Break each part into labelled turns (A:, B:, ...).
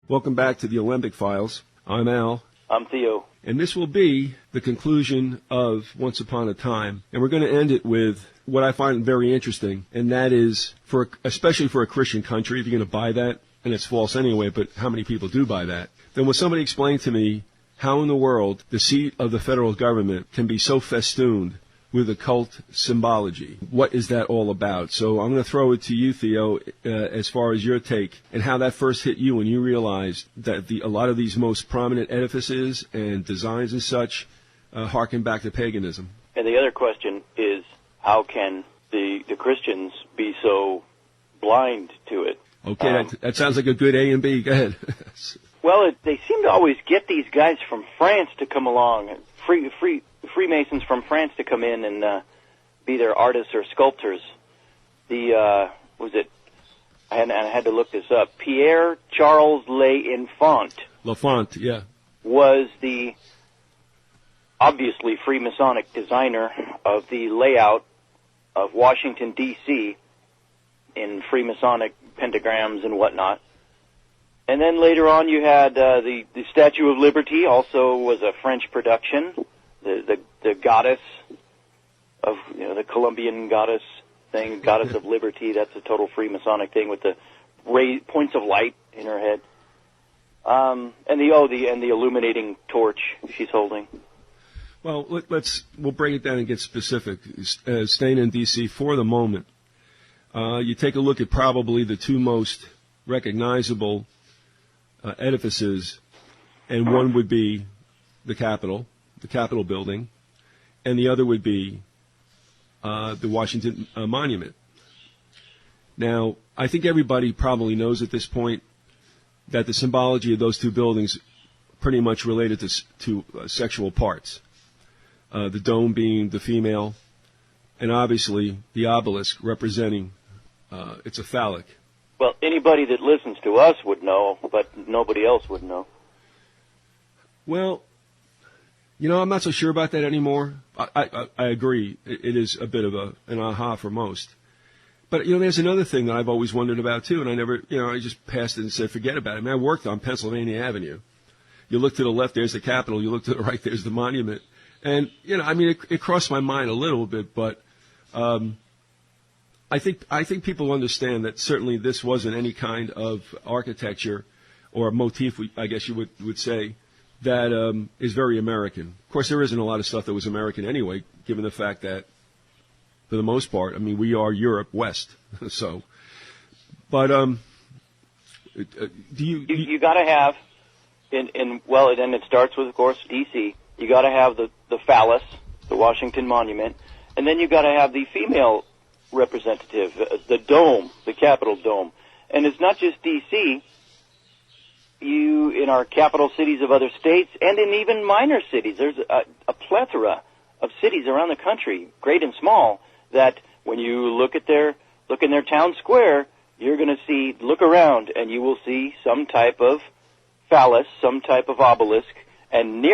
A: Welcome back to the Alembic Files. I'm Al.
B: I'm Theo.
A: And this will be the conclusion of Once Upon a Time. And we're going to end it with what I find very interesting, and that is, especially for a Christian country, if you're going to buy that, and it's false anyway, but how many people do buy that, then will somebody explain to me how in the world the seat of the federal government can be so festooned with occult symbology? What is that all about? So I'm going to throw it to you, Theo, as far as your take and how that first hit you when you realized that a lot of these most prominent edifices and designs and such harken back to paganism.
B: And the other question is, how can the Christians be so blind to it?
A: Okay, that sounds like a good A and B. Go ahead.
B: Well, they seem to always get these guys from France to come along, Freemasons from France to come in and be their artists or sculptors. I had to look this up. Pierre Charles L'Enfant.
A: L'Enfant, yeah.
B: Was the obviously Freemasonic designer of the layout of Washington, D.C. in Freemasonic pentagrams and whatnot. And then later on you had the Statue of Liberty, also was a French production. The goddess of, the Colombian goddess thing, goddess of liberty, that's a total Freemasonic thing with the points of light in her head. And the illuminating torch she's holding.
A: Well, we'll break it down and get specific. Staying in D.C. for the moment, you take a look at probably the two most recognizable edifices, and one would be the Capitol building, and the other would be the Washington Monument. Now, I think everybody probably knows at this point that the symbology of those two buildings pretty much related to sexual parts. The dome being the female, and obviously the obelisk representing it's a phallic.
B: Well, anybody that listens to us would know, but nobody else would know.
A: Well, I'm not so sure about that anymore. I agree. It is a bit of an aha for most. But, there's another thing that I've always wondered about, too, and I never, I just passed it and said, forget about it. I worked on Pennsylvania Avenue. You look to the left, there's the Capitol. You look to the right, there's the Monument. And, it crossed my mind a little bit, but I think people understand that certainly this wasn't any kind of architecture or motif, I guess you would say, that is very American. Of course, there isn't a lot of stuff that was American anyway, given the fact that, for the most part, we are Europe West. So, but do you
B: got to have and then it starts with, of course, D.C. You got to have the phallus, the Washington Monument, and then you got to have the female representative, the dome, the Capitol dome, and it's not just D.C. In our capital cities of other states, and in even minor cities, there's a plethora of cities around the country, great and small, that when you look in their town square, you're going to look around, and you will see some type of phallus, some type of obelisk, and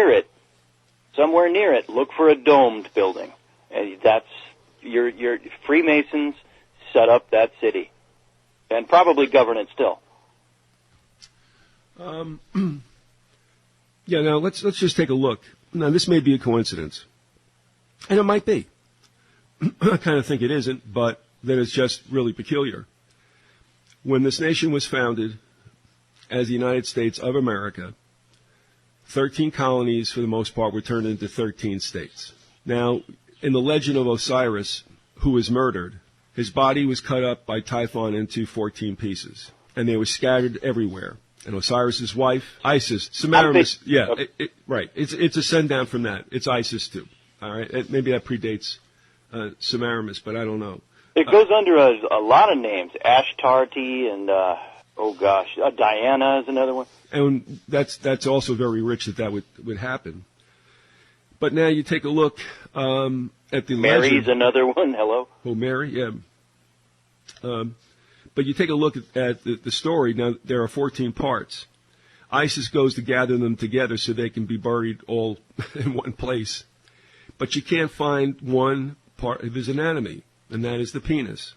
B: somewhere near it, look for a domed building, and that's your Freemasons set up that city, and probably govern it still.
A: Yeah, now let's just take a look. Now, this may be a coincidence, and it might be. I kind of think it isn't, but that it's just really peculiar. When this nation was founded as the United States of America, 13 colonies, for the most part, were turned into 13 states. Now, in the legend of Osiris, who was murdered, his body was cut up by Typhon into 14 pieces, and they were scattered everywhere. And Osiris's wife, Isis, Semiramis, right. It's a send down from that. It's Isis too. All right, maybe that predates Semiramis, but I don't know.
B: It goes under a lot of names. Ashtarte and Diana is another one.
A: And that's also very rich that would happen. But now you take a look at the
B: Mary's
A: legend.
B: another one. Hello.
A: Oh, Mary, yeah. But you take a look at the story. Now, there are 14 parts. Isis goes to gather them together so they can be buried all in one place. But you can't find one part of his anatomy, and that is the penis.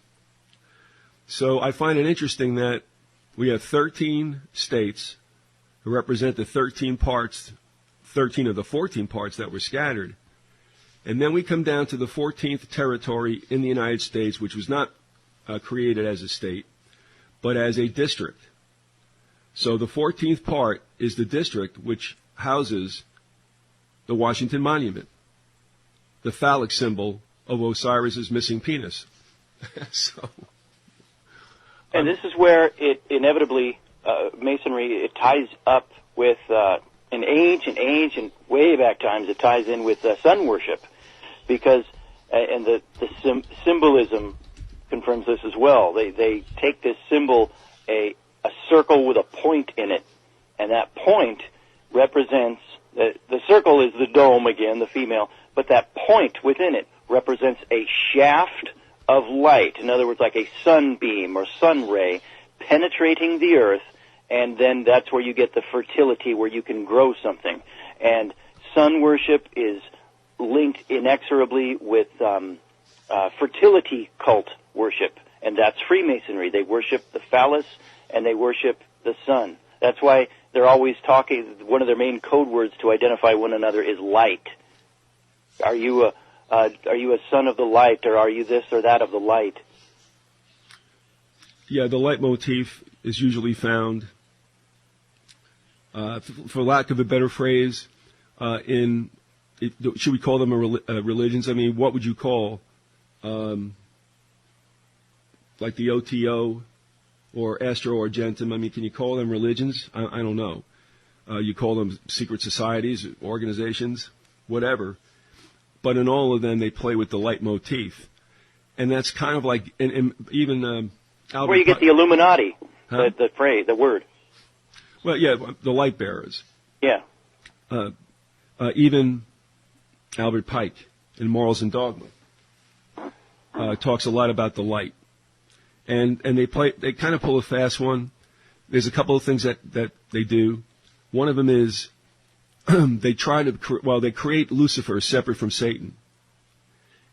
A: So I find it interesting that we have 13 states who represent the 13 of the 14 parts that were scattered. And then we come down to the 14th territory in the United States, which was not created as a state, but as a district. So the 14th part is the district which houses the Washington Monument, the phallic symbol of Osiris's missing penis.
B: And this is where it inevitably, Masonry, it ties up with, in ancient, way back times, it ties in with sun worship, because, and the symbolism confirms this as well. They take this symbol, a circle with a point in it, and that point represents, the circle is the dome again, the female, but that point within it represents a shaft of light. In other words, like a sunbeam or sun ray penetrating the earth, and then that's where you get the fertility, where you can grow something. And sun worship is linked inexorably with fertility cult worship, and that's Freemasonry. They worship the phallus and they worship the sun. That's why they're always talking, one of their main code words to identify one another is light. Are you a son of the light, or are you this or that of the light?
A: Yeah, the leitmotif is usually found, for lack of a better phrase, should we call them religions? I mean, what would you call, like the OTO or Astro Argentum? I mean, can you call them religions? I don't know. You call them secret societies, organizations, whatever. But in all of them, they play with the leitmotif. And that's kind of like, and even Albert,
B: where you get the Illuminati,
A: huh?
B: the phrase, the word.
A: Well, yeah, the light bearers.
B: Yeah.
A: Even Albert Pike in Morals and Dogma talks a lot about the light. And they kind of pull a fast one. There's a couple of things that they do. One of them is they create Lucifer separate from Satan.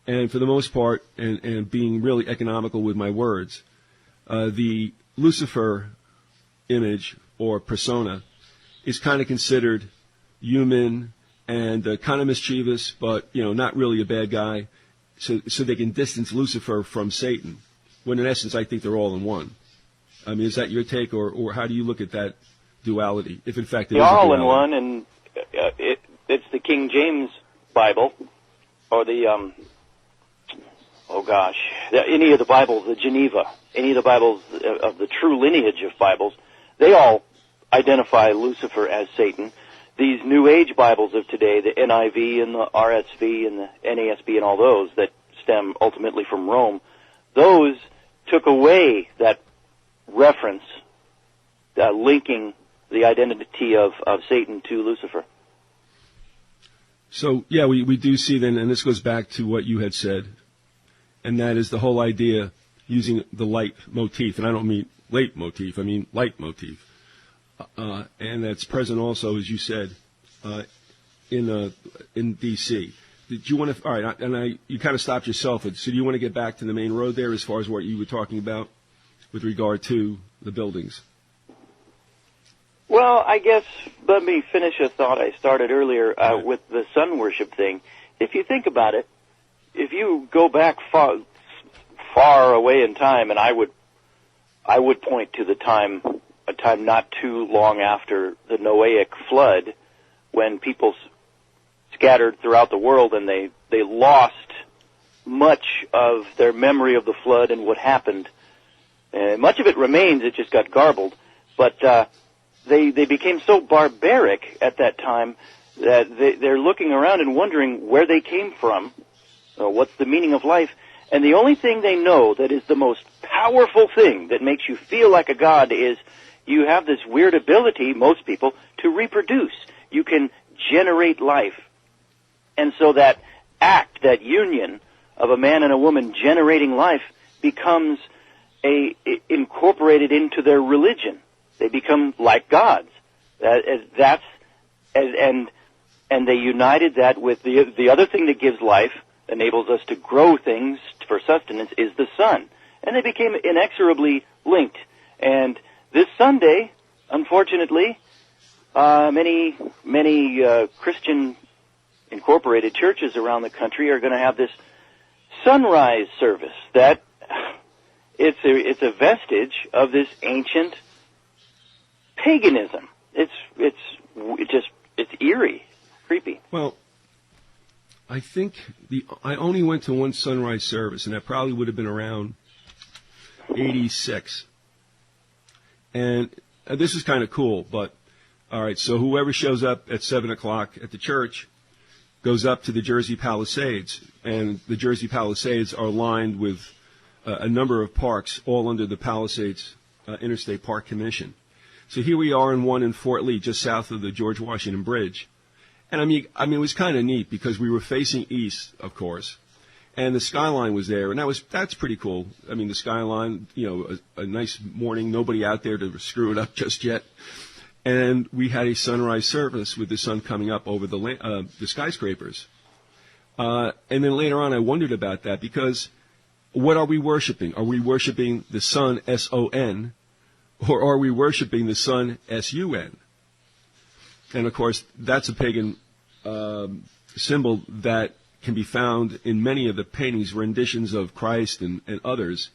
A: And for the most part, and being really economical with my words, the Lucifer image or persona is kind of considered human and kind of mischievous, but not really a bad guy. So they can distance Lucifer from Satan. When in essence, I think they're all in one. I mean, is that your take, or how do you look at that duality? If in fact it is a
B: duality. They are all in one, and it's the King James Bible, or the any of the Bibles, the Geneva, any of the Bibles of the true lineage of Bibles, they all identify Lucifer as Satan. These New Age Bibles of today, the NIV and the RSV and the NASB and all those that stem ultimately from Rome, those took away that reference, linking the identity of Satan to Lucifer.
A: So, yeah, we do see then, and this goes back to what you had said, and that is the whole idea using the light motif, and I don't mean late motif, I mean light motif. And that's present also, as you said, in D.C. Did you want to? All right, you kind of stopped yourself. So do you want to get back to the main road there as far as what you were talking about with regard to the buildings?
B: Well, I guess let me finish a thought I started earlier with the sun worship thing. If you think about it, if you go back far away in time, and I would point to a time not too long after the Noahic flood, when people scattered throughout the world and they lost much of their memory of the flood and what happened. Much of it remains, it just got garbled. But they became so barbaric at that time that they're looking around and wondering where they came from, what's the meaning of life. And the only thing they know that is the most powerful thing that makes you feel like a god is you have this weird ability, most people, to reproduce. You can generate life. And so that act, that union of a man and a woman generating life becomes incorporated into their religion. They become like gods. And they united that with the other thing that gives life, enables us to grow things for sustenance, is the sun. And they became inexorably linked. And this Sunday, unfortunately, Many Christian incorporated churches around the country are going to have this sunrise service that it's a vestige of this ancient paganism. It's eerie, creepy.
A: Well, I think I only went to one sunrise service, and that probably would have been around 86. And this is kind of cool, but all right, so whoever shows up at 7 o'clock at the church goes up to the Jersey Palisades, and the Jersey Palisades are lined with a number of parks, all under the Palisades Interstate Park Commission. So here we are in one in Fort Lee, just south of the George Washington Bridge. And I mean, it was kind of neat because we were facing east, of course, and the skyline was there, and that's pretty cool. I mean, the skyline, a nice morning, nobody out there to screw it up just yet. And we had a sunrise service with the sun coming up over the skyscrapers. And then later on, I wondered about that because what are we worshiping? Are we worshiping the sun, S-O-N, or are we worshiping the sun, S-U-N? And, of course, that's a pagan symbol that can be found in many of the paintings, renditions of Christ and others,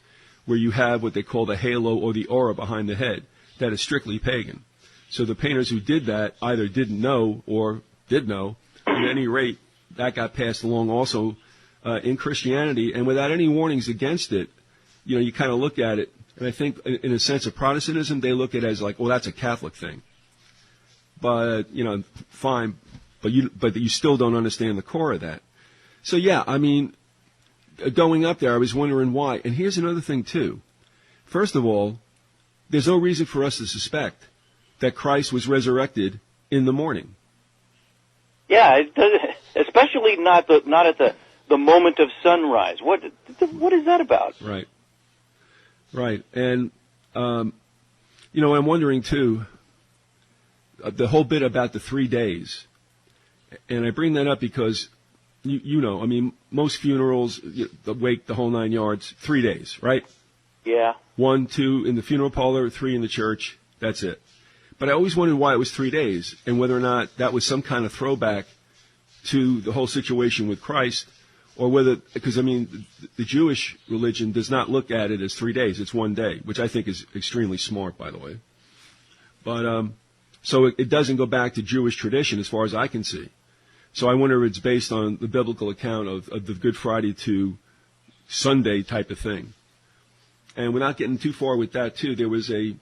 A: where you have what they call the halo or the aura behind the head. That is strictly pagan. So the painters who did that either didn't know or did know. At any rate, that got passed along also in Christianity, and without any warnings against it. You kind of look at it, and I think in a sense of Protestantism, they look at it as like, well, that's a Catholic thing. But, fine, but you still don't understand the core of that. So, yeah, I mean, going up there, I was wondering why. And here's another thing, too. First of all, there's no reason for us to suspect that Christ was resurrected in the morning.
B: Yeah, especially not at the moment of sunrise. What is that about?
A: Right. And, I'm wondering, too, the whole bit about the 3 days. And I bring that up because, I mean, most funerals, the wake, the whole 9 yards, 3 days, right?
B: Yeah.
A: 1, 2 in the funeral parlor, 3 in the church. That's it. But I always wondered why it was 3 days and whether or not that was some kind of throwback to the whole situation with Christ, or whether, because, I mean, the Jewish religion does not look at it as 3 days. It's 1 day, which I think is extremely smart, by the way. But, so it doesn't go back to Jewish tradition as far as I can see. So I wonder if it's based on the biblical account of the Good Friday to Sunday type of thing. And without getting too far with that, too, there was a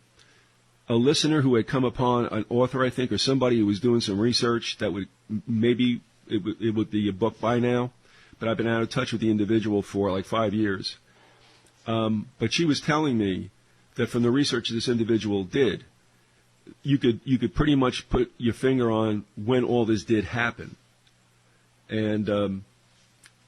A: listener who had come upon an author, I think, or somebody who was doing some research that would maybe it would be a book by now, but I've been out of touch with the individual for like 5 years. But she was telling me that from the research this individual did, you could pretty much put your finger on when all this did happen, and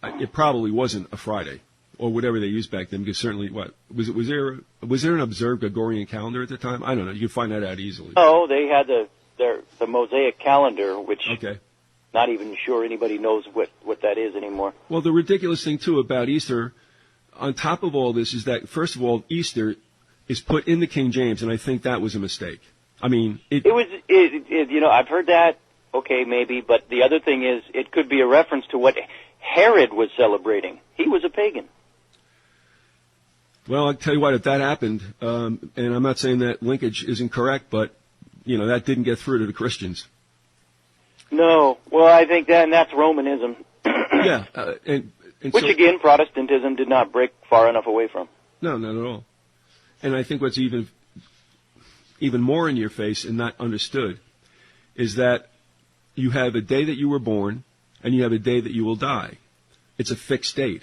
A: it probably wasn't a Friday or whatever they used back then. Because certainly, was there an observed Gregorian calendar at the time? I don't know. You can find that out easily.
B: Oh, they had the Mosaic calendar, which
A: okay.
B: Not even sure anybody knows what that is anymore.
A: Well, the ridiculous thing too about Easter, on top of all this, is that first of all, Easter is put in the King James, and I think that was a mistake. I mean, it was,
B: I've heard that, okay, maybe, but the other thing is it could be a reference to what Herod was celebrating. He was a pagan.
A: Well, I'll tell you what, if that happened, and I'm not saying that linkage isn't correct, but, that didn't get through to the Christians.
B: No. Well, I think that's Romanism.
A: Yeah.
B: Which, again, Protestantism did not break far enough away from.
A: No, not at all. And I think what's even more in your face and not understood is that you have a day that you were born and you have a day that you will die. It's a fixed date.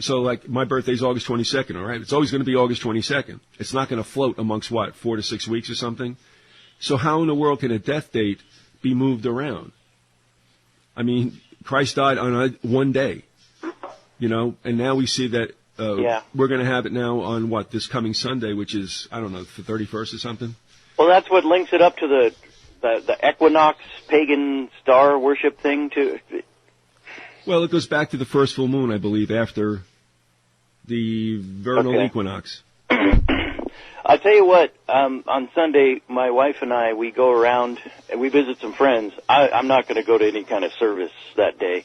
A: So, like, my birthday's August 22nd, all right? It's always going to be August 22nd. It's not going to float amongst, 4 to 6 weeks or something? So how in the world can a death date be moved around? I mean, Christ died on one day, and now we see that we're going to have it now on, this coming Sunday, which is, I don't know, the 31st or something? Well,
B: that's what links it up to the equinox pagan star worship thing, too.
A: Well, it goes back to the first full moon, I believe, after the vernal equinox.
B: I tell you what, on Sunday, my wife and I, we go around and we visit some friends. I'm not going to go to any kind of service that day,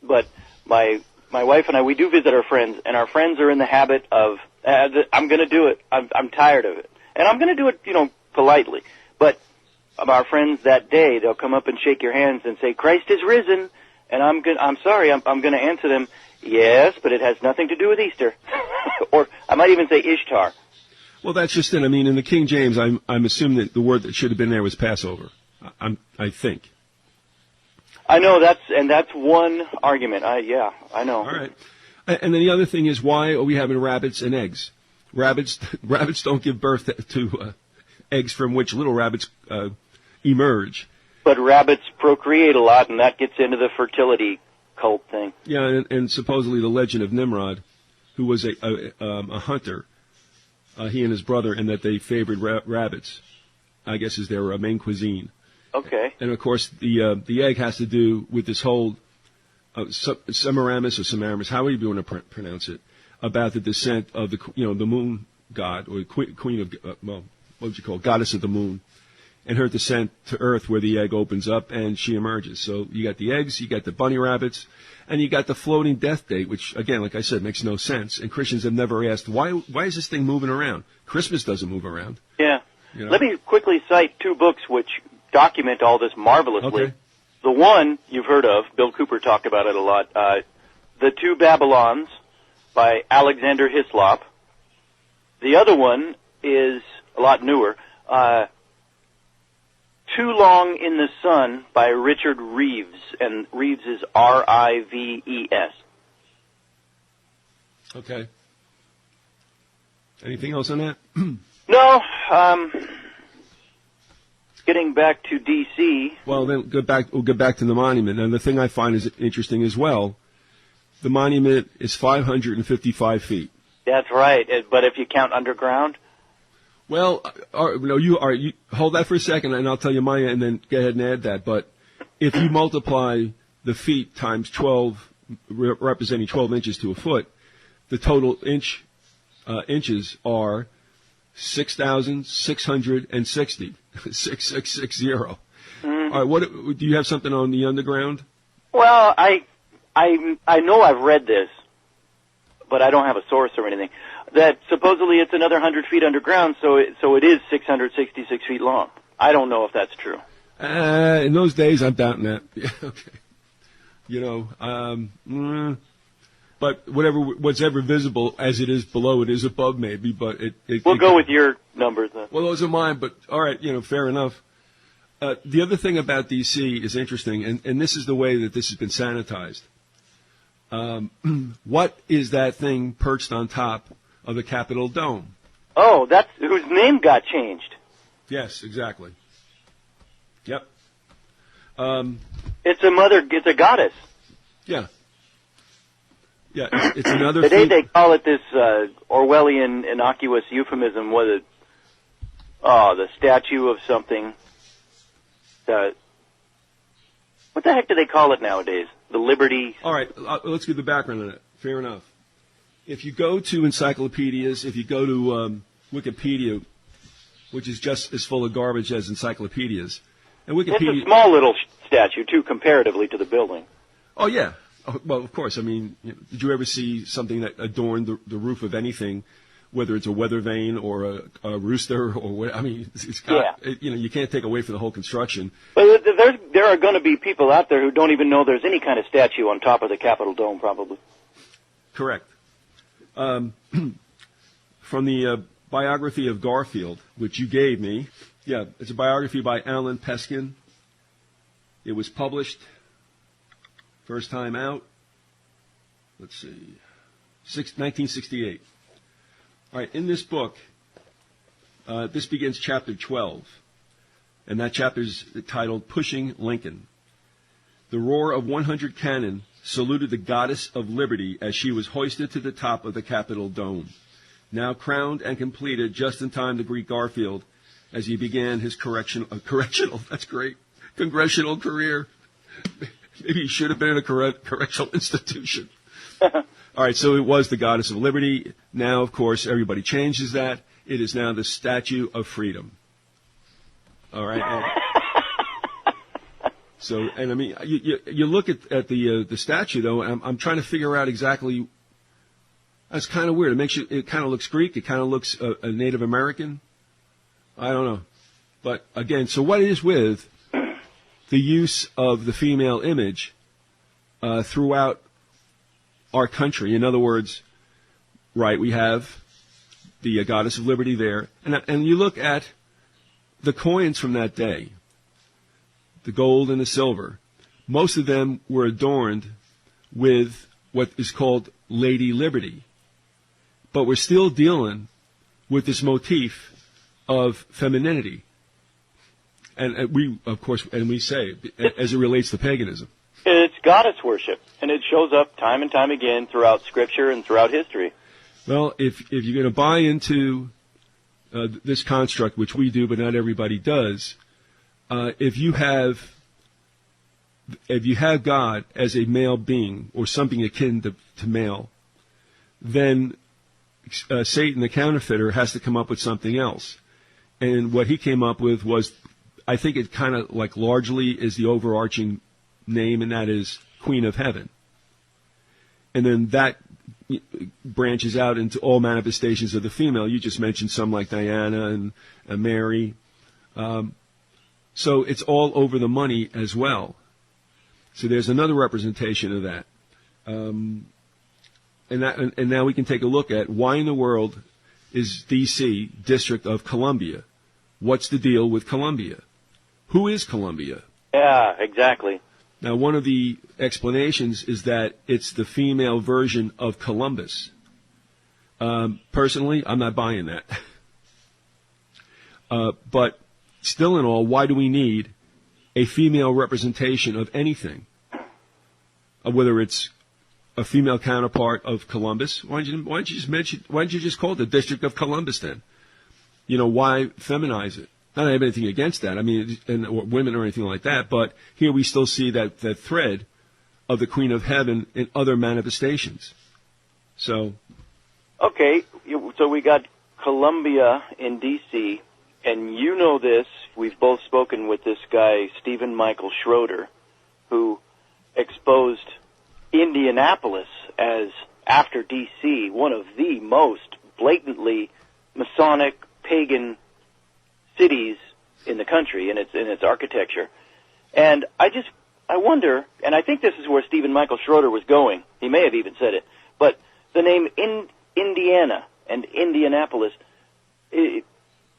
B: but my wife and I, we do visit our friends, and our friends are in the habit of, I'm going to do it. I'm tired of it. And I'm going to do it, politely. But our friends that day, they'll come up and shake your hands and say, Christ is risen. And I'm sorry, I'm going to answer them, yes, but it has nothing to do with Easter. Or I might even say Ishtar.
A: Well, that's just it. I mean, in the King James, I'm assuming that the word that should have been there was Passover. I think.
C: I know that's one argument. I know.
A: All right. And then the other thing is, why are we having rabbits and eggs? Rabbits don't give birth to eggs from which little rabbits emerge.
B: But rabbits procreate a lot, and that gets into the fertility cult thing.
A: Yeah, and supposedly the legend of Nimrod, who was a hunter, he and his brother, and that they favored rabbits, I guess is their main cuisine.
B: Okay.
A: And of course, the egg has to do with this whole Semiramis or Semiramis, how are you going to pronounce it, about the descent of the moon god, or queen of, what would you call it, goddess of the moon, and her descent to Earth where the egg opens up and she emerges. So you got the eggs, you got the bunny rabbits, and you got the floating death date, which, again, like I said, makes no sense. And Christians have never asked, why is this thing moving around? Christmas doesn't move around.
B: Yeah. Let me quickly cite two books which document all this marvelously.
A: Okay.
B: The one you've heard of, Bill Cooper talked about it a lot, The Two Babylons by Alexander Hislop. The other one is a lot newer, Too Long in the Sun by Richard Reeves, and Reeves is R-I-V-E-S.
A: Okay. Anything else on that?
B: No, getting back to D.C.
A: Well, then we'll get back to the monument. And the thing I find is interesting as well, the monument is 555 feet.
B: That's right, but if you count underground?
A: Well, you hold that for a second, and I'll tell you mine, and then go ahead and add that. But if you multiply the feet times 12, representing 12 inches to a foot, the total inches are 6,660. 6660.
B: Mm-hmm.
A: All right. What do you have something on the underground?
B: Well, I know I've read this, but I don't have a source or anything. That supposedly it's another 100 feet underground, so it is 666 feet long. I don't know if that's true.
A: In those days, I'm doubting that. Okay. But what's ever visible as it is below, it is above, maybe. But
B: we'll go with your numbers then.
A: Well, those are mine. But all right, fair enough. The other thing about D.C. is interesting, and this is the way that this has been sanitized. What is that thing perched on top of the Capitol dome?
B: Oh, that's whose name got changed.
A: Yes, exactly. Yep.
B: It's a goddess.
A: Yeah. Yeah, it's another.
B: Today they call it this Orwellian innocuous euphemism. The statue of something. What the heck do they call it nowadays? The Liberty.
A: All right, let's give the background on it. Fair enough. If you go to encyclopedias, if you go to Wikipedia, which is just as full of garbage as encyclopedias, and Wikipedia.
B: It's a small little statue too, comparatively to the building.
A: Oh yeah. Well, of course. I mean, did you ever see something that adorned the roof of anything, whether it's a weather vane or a rooster or what? I mean, it's got, you can't take away from the whole construction.
B: But there are going to be people out there who don't even know there's any kind of statue on top of the Capitol dome, probably.
A: Correct. From the biography of Garfield, which you gave me, it's a biography by Allan Peskin. It was published. First time out, let's see, 1968. All right, in this book, this begins chapter 12, and that chapter is titled Pushing Lincoln. The roar of 100 cannon saluted the goddess of liberty as she was hoisted to the top of the Capitol dome, now crowned and completed just in time to greet Garfield as he began his congressional career. Maybe he should have been in a correctional institution. All right, so it was the goddess of liberty. Now, of course, everybody changes that. It is now the Statue of Freedom. All right. So, and I mean, you look at the statue though. And I'm trying to figure out exactly. That's kind of weird. It kind of looks Greek. It kind of looks a Native American. I don't know. But again, so what is with the use of the female image throughout our country? In other words, right, we have the goddess of liberty there, and you look at the coins from that day, the gold and the silver. Most of them were adorned with what is called Lady Liberty, but we're still dealing with this motif of femininity. And we, of course, and we say, as it relates to paganism.
B: It's goddess worship, and it shows up time and time again throughout Scripture and throughout history.
A: Well, if you're going to buy into this construct, which we do, but not everybody does, if you have God as a male being or something akin to male, then Satan, the counterfeiter, has to come up with something else. And what he came up with was, I think it kind of like largely is the overarching name, and that is Queen of Heaven. And then that branches out into all manifestations of the female. You just mentioned some like Diana and Mary. So it's all over the money as well. So there's another representation of that. And now we can take a look at why in the world is D.C. District of Columbia? What's the deal with Columbia? Who is Columbia?
B: Yeah, exactly.
A: Now, one of the explanations is that it's the female version of Columbus. Personally, I'm not buying that. But still in all, why do we need a female representation of anything? Whether it's a female counterpart of Columbus, why don't you just call it the District of Columbus then? Why feminize it? Not that I have anything against that. I mean, or women or anything like that. But here we still see that thread of the Queen of Heaven in other manifestations. So.
B: Okay, so we got Columbia in D.C., and you know this. We've both spoken with this guy, Stephen Michael Schroeder, who exposed Indianapolis as, after D.C., one of the most blatantly Masonic, pagan cities in the country, in its architecture. And I wonder, and I think this is where Stephen Michael Schroeder was going. He may have even said it, but the name Indiana and Indianapolis,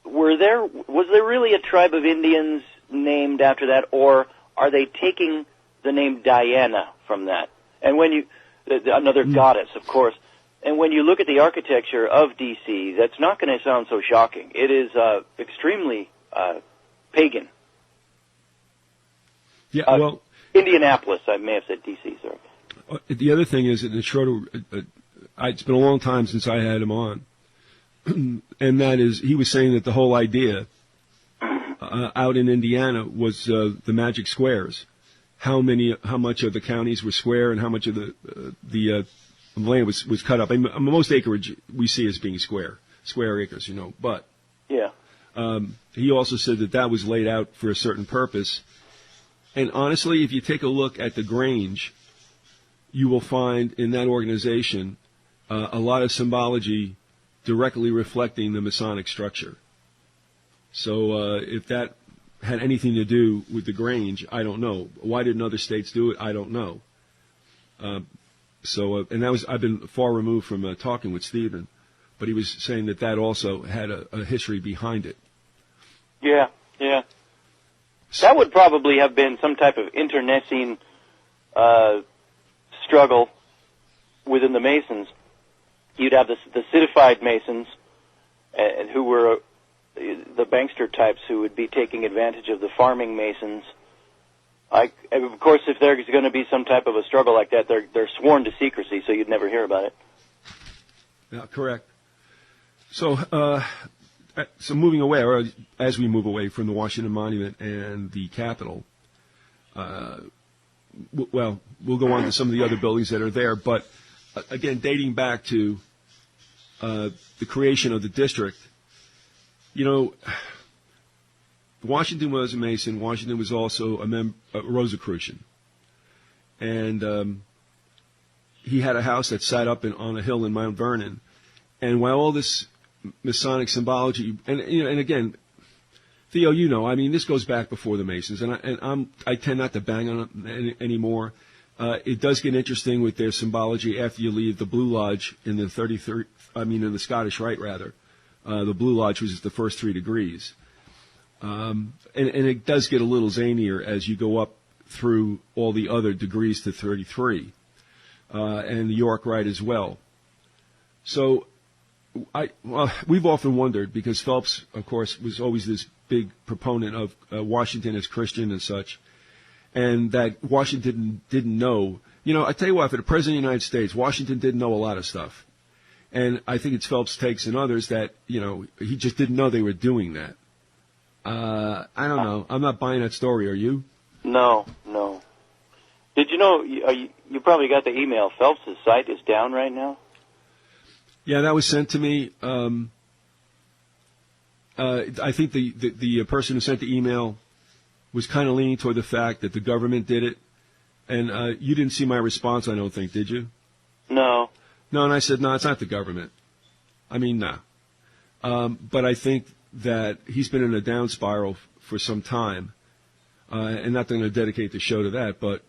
B: was there really a tribe of Indians named after that, or are they taking the name Diana from that? And when another goddess, of course. And when you look at the architecture of D.C., that's not going to sound so shocking. It is extremely pagan.
A: Yeah, well,
B: Indianapolis. I may have said D.C. Sorry.
A: The other thing is that Schroeder. It's been a long time since I had him on, and that is he was saying that the whole idea out in Indiana was the magic squares. How much of the counties were square, and how much of the land was cut up. I mean, most acreage we see as being square acres, But
B: yeah,
A: he also said that was laid out for a certain purpose. And honestly, if you take a look at the Grange, you will find in that organization a lot of symbology directly reflecting the Masonic structure. So if that had anything to do with the Grange, I don't know. Why didn't other states do it? I don't know. And I've been far removed from talking with Stephen, but he was saying that also had a history behind it.
B: Yeah. That would probably have been some type of internecine struggle within the Masons. You'd have the citified Masons, who were the bankster types who would be taking advantage of the farming Masons. Of course, if there's going to be some type of a struggle like that, they're sworn to secrecy, so you'd never hear about it.
A: Yeah, correct. So moving away, or as we move away from the Washington Monument and the Capitol, we'll go on to some of the other buildings that are there. But again, dating back to the creation of the district, you know, Washington was a Mason. Washington was also a Rosicrucian. And he had a house that sat up on a hill in Mount Vernon. And while all this Masonic symbology, and again, Theo, you know, I mean, this goes back before the Masons, and I tend not to bang on it anymore. It does get interesting with their symbology after you leave the Blue Lodge in the in the Scottish Rite, rather. The Blue Lodge was the first 3 degrees. And it does get a little zanier as you go up through all the other degrees to 33, and the York Rite as well. So, we've often wondered, because Phelps, of course, was always this big proponent of Washington as Christian and such, and that Washington didn't know. You know, I tell you what, for the President of the United States, Washington didn't know a lot of stuff. And I think it's Phelps' takes and others that, you know, he just didn't know they were doing that. I don't know. I'm not buying that story. Are you?
B: No. Did you know, you probably got the email, Phelps' site is down right now?
A: Yeah, that was sent to me. I think the person who sent the email was kind of leaning toward the fact that the government did it. And you didn't see my response, I don't think, did you?
B: No.
A: No, and I said, no, it's not the government. I mean, no. But I think that he's been in a down spiral for some time, and not going to dedicate the show to that, but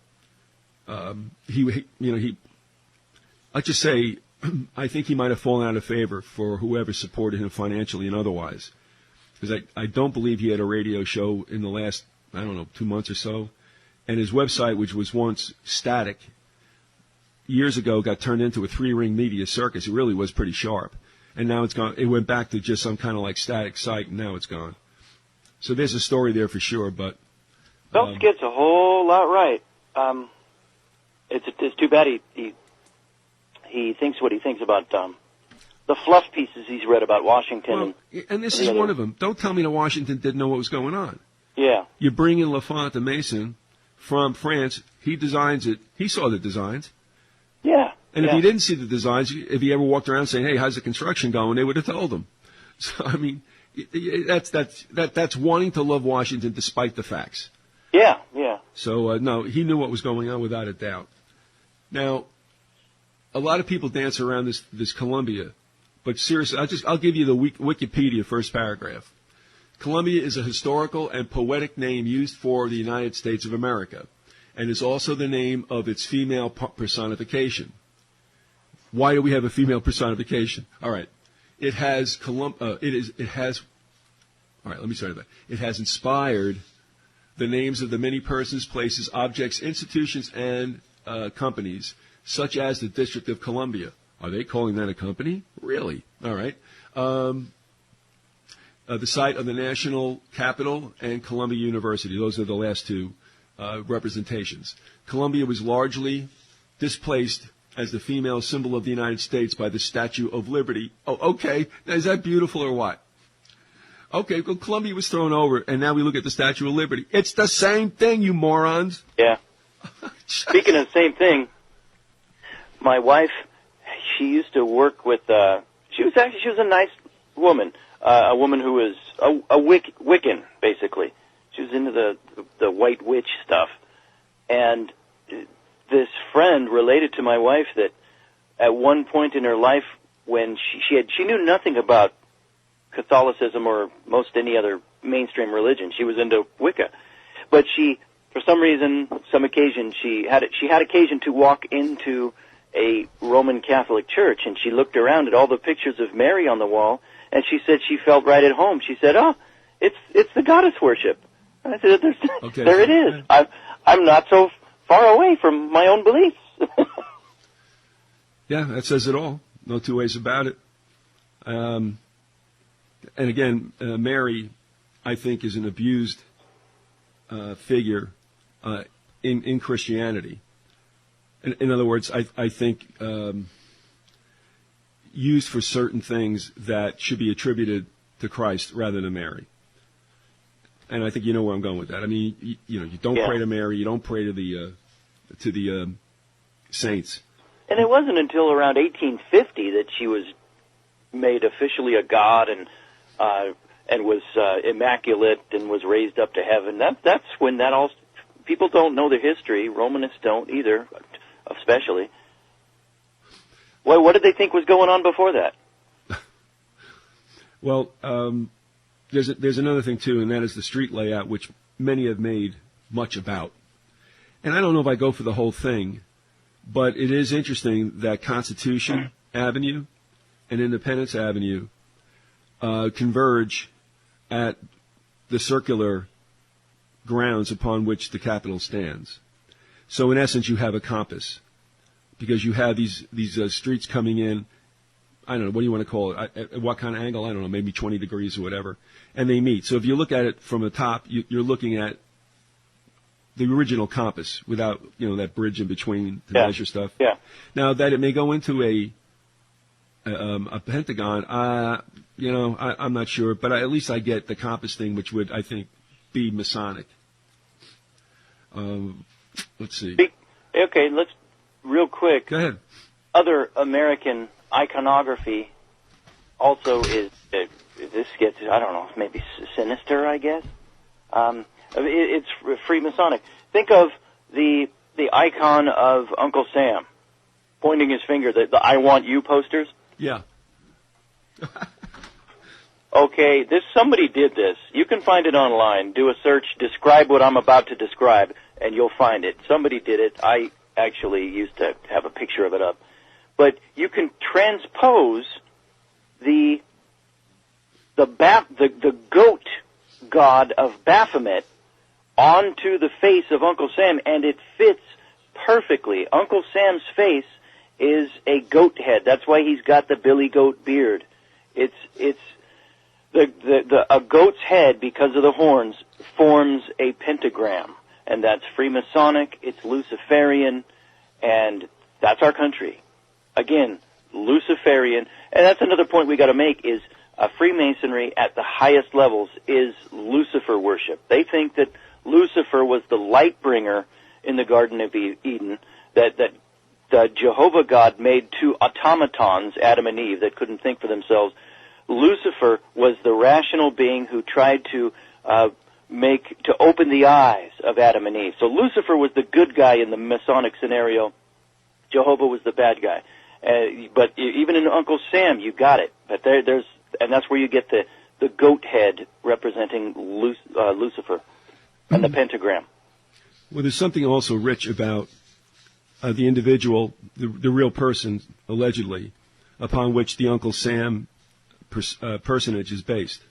A: I'd just say, I think he might have fallen out of favor for whoever supported him financially and otherwise, because I don't believe he had a radio show in the last, 2 months or so, and his website, which was once static, years ago got turned into a 3-ring media circus. It really was pretty sharp. And now it's gone. It went back to just some kind of like static site, and now it's gone. So there's a story there for sure, but...
B: Phelps gets a whole lot right. It's too bad he thinks what he thinks about the fluff pieces he's read about Washington.
A: Well, and this is one of them. Don't tell me that Washington didn't know what was going on.
B: Yeah.
A: You bring in Lafont the Mason from France. He designs it. He saw the designs.
B: Yeah.
A: And if he didn't see the designs, if he ever walked around saying, "Hey, how's the construction going?" they would have told him. So I mean, that's wanting to love Washington despite the facts.
B: Yeah.
A: So no, he knew what was going on without a doubt. Now, a lot of people dance around this Columbia, but seriously, I'll give you the Wikipedia first paragraph. Columbia is a historical and poetic name used for the United States of America, and is also the name of its female personification. Why do we have a female personification? All right. It has inspired the names of the many persons, places, objects, institutions, and companies, such as the District of Columbia. Are they calling that a company? Really? All right. The site of the National Capitol and Columbia University. Those are the last two representations. Columbia was largely displaced as the female symbol of the United States by the Statue of Liberty. Oh, okay. Now, is that beautiful or what? Okay, well, Columbia was thrown over, and now we look at the Statue of Liberty. It's the same thing, you morons.
B: Yeah. Speaking of the same thing, my wife, she used to work with, she was a nice woman, a woman who was a Wiccan, basically. She was into the white witch stuff. And this friend related to my wife that at one point in her life when she knew nothing about Catholicism or most any other mainstream religion. She was into Wicca. But for some reason, some occasion, she had occasion to walk into a Roman Catholic church, and she looked around at all the pictures of Mary on the wall, and she said she felt right at home. She said, "Oh, it's the goddess worship." And I said, "There it is. I'm not so far away from my own beliefs."
A: Yeah, that says it all. No two ways about it. And again, Mary, I think, is an abused figure in Christianity. In other words, I think used for certain things that should be attributed to Christ rather than Mary. And I think you know where I'm going with that. I mean, you don't pray to Mary, you don't pray to the saints.
B: And it wasn't until around 1850 that she was made officially a god, and and was immaculate and was raised up to heaven. That's when that all. People don't know the history. Romanists don't either, especially. Well, what did they think was going on before that?
A: Well, there's another thing too, and that is the street layout, which many have made much about. And I don't know if I go for the whole thing, but it is interesting that Constitution Avenue and Independence Avenue converge at the circular grounds upon which the Capitol stands. So in essence, you have a compass, because you have these streets coming in. I don't know, what do you want to call it? At what kind of angle? I don't know, maybe 20 degrees or whatever. And they meet. So if you look at it from the top, you're looking at the original compass without, that bridge in between to measure stuff.
B: Yeah.
A: Now, that it may go into a pentagon, I'm not sure, but at least I get the compass thing, which would, I think, be Masonic. Let's see.
B: Okay, let's, real quick.
A: Go ahead.
B: Other American iconography also is, this gets, I don't know, maybe sinister, I guess. It's Freemasonic. Think of the icon of Uncle Sam pointing his finger, the I Want You posters.
A: Yeah.
B: Okay, somebody did this. You can find it online. Do a search, describe what I'm about to describe, and you'll find it. Somebody did it. I actually used to have a picture of it up. But you can transpose the goat god of Baphomet onto the face of Uncle Sam, and it fits perfectly. Uncle Sam's face is a goat head. That's why he's got the billy goat beard. It's a goat's head, because of the horns, forms a pentagram, and that's Freemasonic. It's Luciferian, and that's our country. Again, Luciferian, and that's another point we got to make is Freemasonry at the highest levels is Lucifer worship. They think that Lucifer was the light bringer in the Garden of Eden, that Jehovah God made two automatons, Adam and Eve, that couldn't think for themselves. Lucifer was the rational being who tried to open the eyes of Adam and Eve. So Lucifer was the good guy in the Masonic scenario. Jehovah was the bad guy. But even in Uncle Sam, you got it. But and that's where you get the goat head representing Lucifer and the pentagram.
A: Well, there's something also rich about the individual, the real person, allegedly, upon which the Uncle Sam personage is based,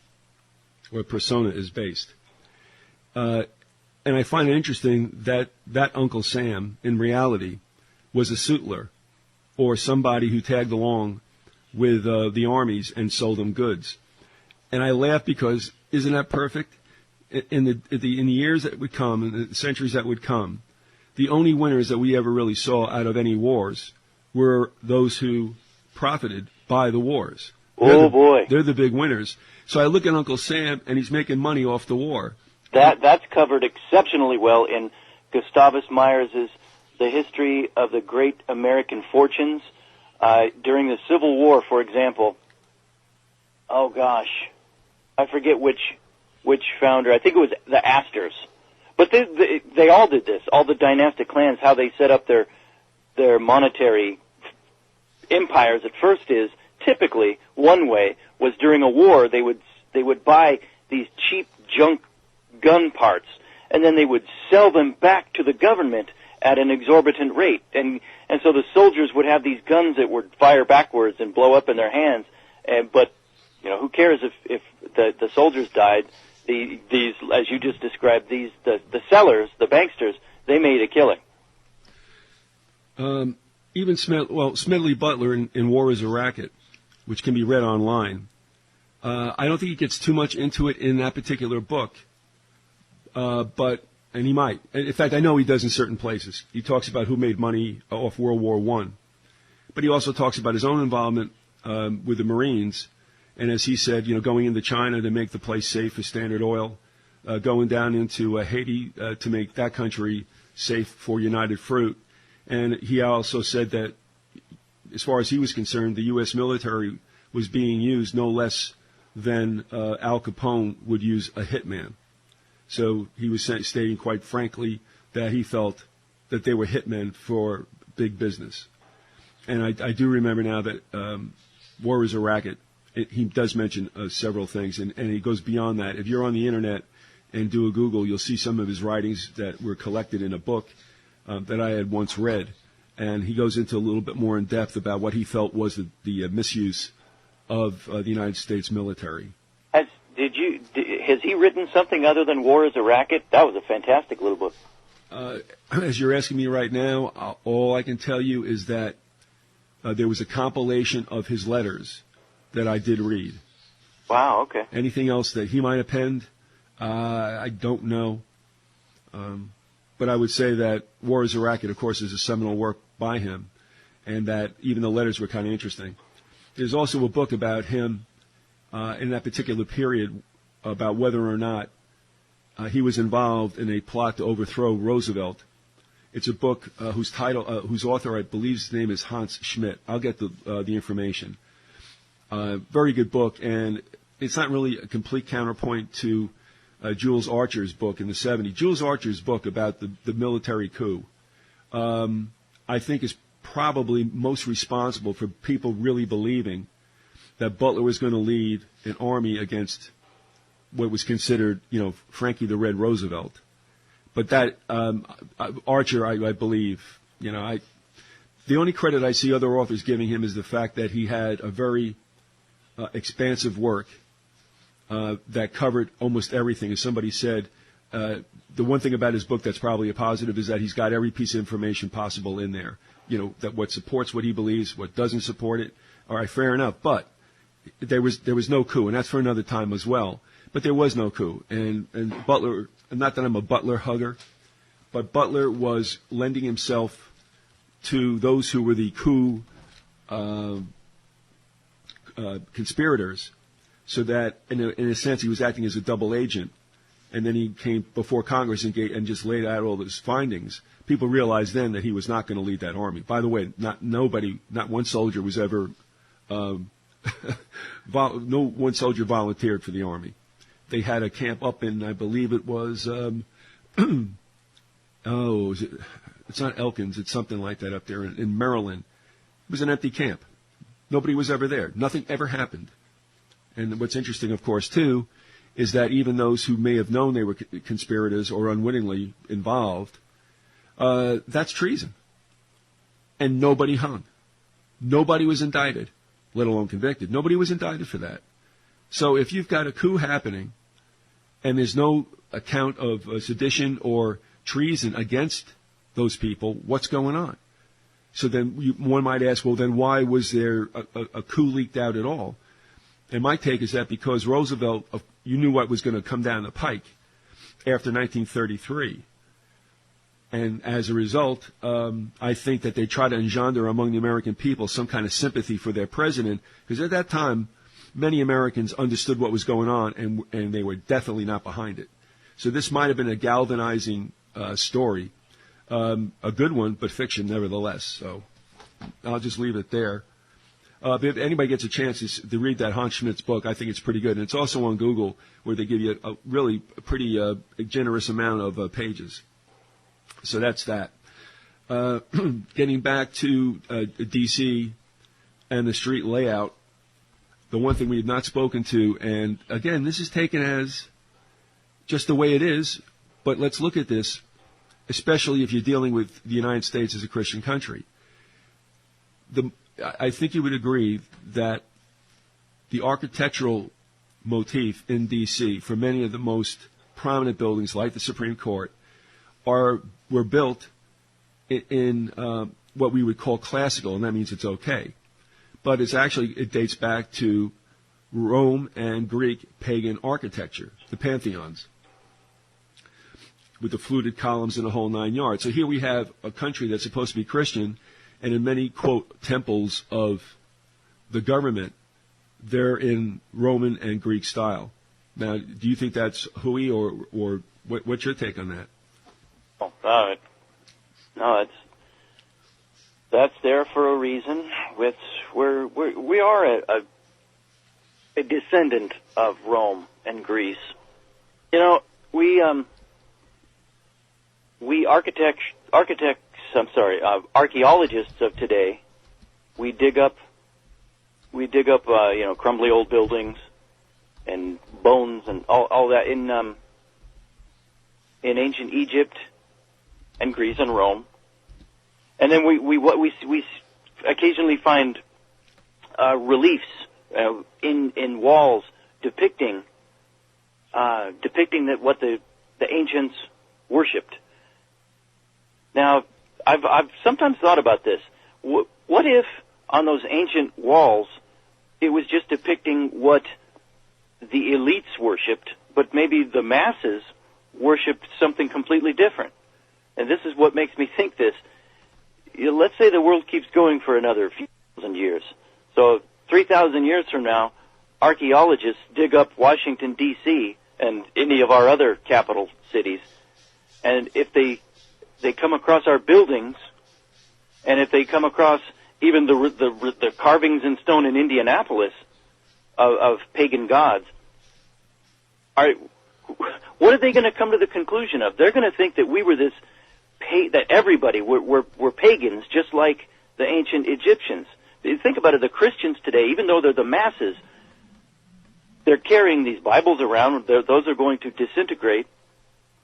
A: or persona is based. And I find it interesting that Uncle Sam, in reality, was a sutler, or somebody who tagged along with the armies and sold them goods. And I laugh because, isn't that perfect? In the years that would come, in the centuries that would come, the only winners that we ever really saw out of any wars were those who profited by the wars.
B: Boy.
A: They're the big winners. So I look at Uncle Sam, and he's making money off the war.
B: That's covered exceptionally well in Gustavus Myers's The History of the Great American Fortunes. During the Civil War, for example, oh gosh, I forget which founder. I think it was the Astors. But they all did this. All the dynastic clans, how they set up their monetary empires at first is typically one way was during a war they would buy these cheap junk gun parts, and then they would sell them back to the government at an exorbitant rate, and so the soldiers would have these guns that would fire backwards and blow up in their hands, but who cares if the soldiers died? These, as you just described, the sellers, the banksters, they made a killing.
A: Even Smedley Butler in War is a Racket, which can be read online. I don't think he gets too much into it in that particular book, and he might. In fact, I know he does in certain places. He talks about who made money off World War I. But he also talks about his own involvement with the Marines. And as he said, going into China to make the place safe for Standard Oil, going down into Haiti to make that country safe for United Fruit. And he also said that, as far as he was concerned, the U.S. military was being used no less then Al Capone would use a hitman. So he was stating quite frankly that he felt that they were hitmen for big business. And I do remember now that War is a Racket, he does mention several things, and he goes beyond that. If you're on the Internet and do a Google, you'll see some of his writings that were collected in a book that I had once read. And he goes into a little bit more in depth about what he felt was the misuse of the United States military.
B: Has he written something other than War is a Racket? That was a fantastic little book.
A: As you're asking me right now, all I can tell you is that there was a compilation of his letters that I did read.
B: Wow, okay.
A: Anything else that he might have penned, I don't know. But I would say that War is a Racket, of course, is a seminal work by him, and that even the letters were kind of interesting. There's also a book about him in that particular period about whether or not he was involved in a plot to overthrow Roosevelt. It's a book whose author, I believe his name is Hans Schmidt. I'll get the information. Very good book, and it's not really a complete counterpoint to Jules Archer's book in the 70s. Jules Archer's book about the military coup, I think, is probably most responsible for people really believing that Butler was going to lead an army against what was considered, Frankie the Red Roosevelt. But that Archer, I believe, the only credit I see other authors giving him is the fact that he had a very expansive work that covered almost everything. As somebody said, the one thing about his book that's probably a positive is that he's got every piece of information possible in there. That what supports what he believes, what doesn't support it. All right, fair enough. But there was no coup, and that's for another time as well. But there was no coup, and Butler. Not that I'm a Butler hugger, but Butler was lending himself to those who were the coup conspirators, so that in a sense he was acting as a double agent. And then he came before Congress and just laid out all his findings. People realized then that he was not going to lead that army. By the way, not one soldier was ever, no one soldier volunteered for the army. They had a camp up in, I believe it was, it's not Elkins, it's something like that up there in Maryland. It was an empty camp. Nobody was ever there. Nothing ever happened. And what's interesting, of course, too, is that even those who may have known they were conspirators or unwittingly involved, that's treason. And nobody hung. Nobody was indicted, let alone convicted. Nobody was indicted for that. So if you've got a coup happening and there's no account of sedition or treason against those people, what's going on? So then one might ask, well, then why was there a coup leaked out at all? And my take is that because Roosevelt, you knew what was going to come down the pike after 1933. And as a result, I think that they try to engender among the American people some kind of sympathy for their president, because at that time, many Americans understood what was going on, and they were definitely not behind it. So this might have been a galvanizing story, a good one, but fiction nevertheless. So I'll just leave it there. If anybody gets a chance to read that Hans Schmidt's book, I think it's pretty good. And it's also on Google, where they give you a really pretty generous amount of pages. So that's that. Getting back to D.C. and the street layout, the one thing we have not spoken to, and again, this is taken as just the way it is, but let's look at this, especially if you're dealing with the United States as a Christian country. I think you would agree that the architectural motif in D.C. for many of the most prominent buildings, like the Supreme Court, were built in what we would call classical, and that means it's okay. But it dates back to Rome and Greek pagan architecture, the pantheons, with the fluted columns and the whole 9 yards. So here we have a country that's supposed to be Christian, and in many, quote, temples of the government, they're in Roman and Greek style. Now, do you think that's hooey, or what's your take on that?
B: No, that's there for a reason. We are a descendant of Rome and Greece. You know, we archaeologists of today, we dig up crumbly old buildings and bones and all that in ancient Egypt and Greece and Rome, and then we occasionally find reliefs in walls depicting that what the ancients worshipped. Now, I've sometimes thought about this. What if on those ancient walls it was just depicting what the elites worshipped, but maybe the masses worshipped something completely different? And this is what makes me think this. Let's say the world keeps going for another few thousand years. So 3,000 years from now, archaeologists dig up Washington, D.C., and any of our other capital cities, and if they come across our buildings, and if they come across even the carvings in stone in Indianapolis of pagan gods, what are they going to come to the conclusion of? They're going to think that we were this, that everybody were pagans, just like the ancient Egyptians. Think about it, the Christians today, even though they're the masses, they're carrying these Bibles around. Those are going to disintegrate.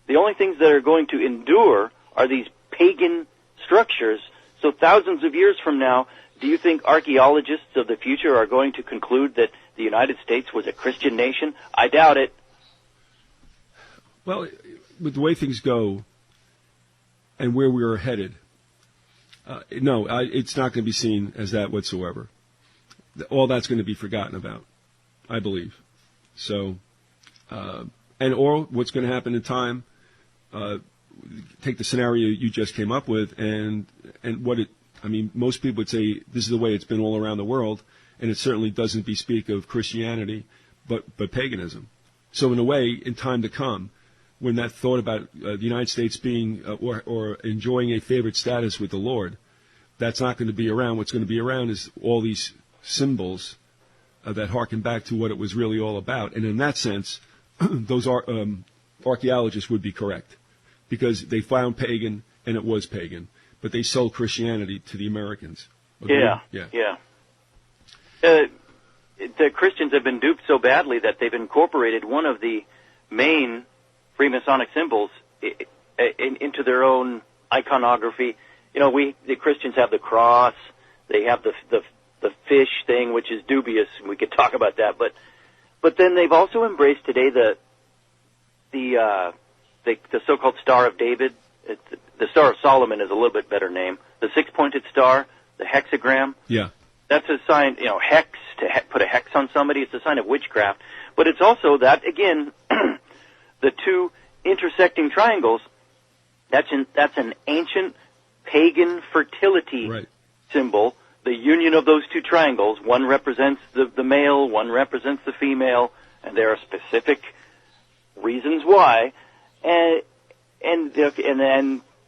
B: The only things that are going to endure are these pagan structures. So thousands of years from now, do you think archaeologists of the future are going to conclude that the United States was a Christian nation? I doubt it.
A: Well, with the way things go and where we are headed, no, it's not going to be seen as that whatsoever. All that's going to be forgotten about, I believe. So, or what's going to happen in time, take the scenario you just came up with and most people would say this is the way it's been all around the world, and it certainly doesn't bespeak of Christianity, but paganism. So in a way, in time to come, when that thought about the United States being or enjoying a favored status with the Lord, that's not going to be around. What's going to be around is all these symbols that harken back to what it was really all about. And in that sense, those archaeologists would be correct, because they found pagan, and it was pagan, but they sold Christianity to the Americans.
B: Yeah. The Christians have been duped so badly that they've incorporated one of the main Freemasonic symbols into their own iconography. You know, the Christians have the cross, they have the fish thing, which is dubious. We could talk about that, but then they've also embraced today the so-called Star of David. The Star of Solomon is a little bit better name. The six-pointed star, the hexagram.
A: Yeah.
B: That's a sign, hex, put a hex on somebody, it's a sign of witchcraft. But it's also that, again, the two intersecting triangles, that's an ancient pagan fertility symbol. The union of those two triangles, one represents the male, one represents the female, and there are specific reasons why. And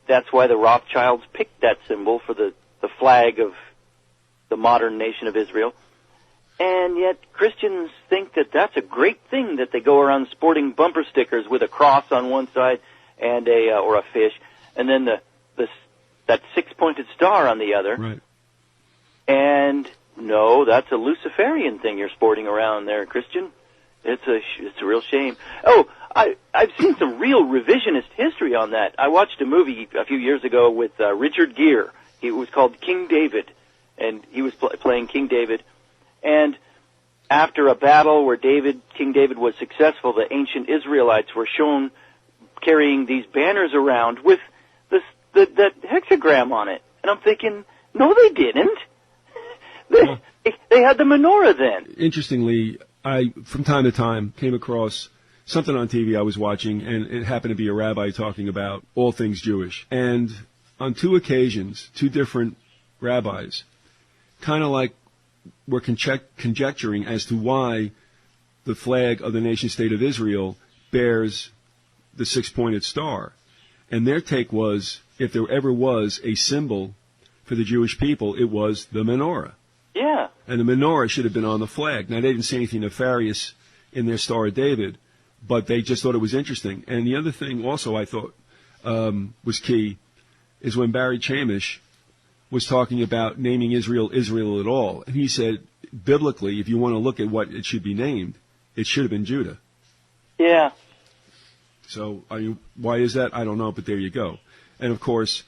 B: that's why the Rothschilds picked that symbol for the flag of the modern nation of Israel. And yet Christians think that that's a great thing, that they go around sporting bumper stickers with a cross on one side and or a fish, and then that six-pointed star on the other.
A: Right.
B: And no, that's a Luciferian thing you're sporting around there, Christian. It's a real shame. Oh, I've seen some real revisionist history on that. I watched a movie a few years ago with Richard Gere. It was called King David, and he was playing King David. And after a battle where King David was successful, the ancient Israelites were shown carrying these banners around with that hexagram on it. And I'm thinking, no, they didn't. They had the menorah then.
A: Interestingly, I, from time to time, came across something on TV I was watching, and it happened to be a rabbi talking about all things Jewish. And on two occasions, two different rabbis kind of like were conjecturing as to why the flag of the nation-state of Israel bears the six-pointed star. And their take was, if there ever was a symbol for the Jewish people, it was the menorah.
B: Yeah.
A: And the menorah should have been on the flag. Now, they didn't say anything nefarious in their Star of David, but they just thought it was interesting. And the other thing also I thought was key is when Barry Chamish was talking about naming Israel Israel at all. And he said, biblically, if you want to look at what it should be named, it should have been Judah.
C: Yeah.
A: So, why is that? I don't know, but there you go. And, of course,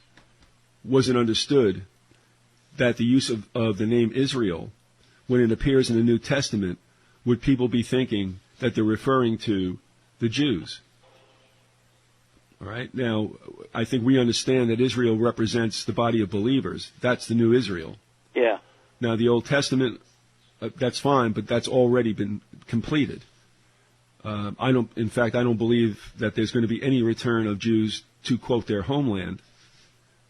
A: was it understood that the use of the name Israel, when it appears in the New Testament, would people be thinking that they're referring to the Jews? All right? Now, I think we understand that Israel represents the body of believers. That's the new Israel.
C: Yeah.
A: Now, the Old Testament, that's fine, but that's already been completed. I don't believe that there's going to be any return of Jews to, quote, their homeland,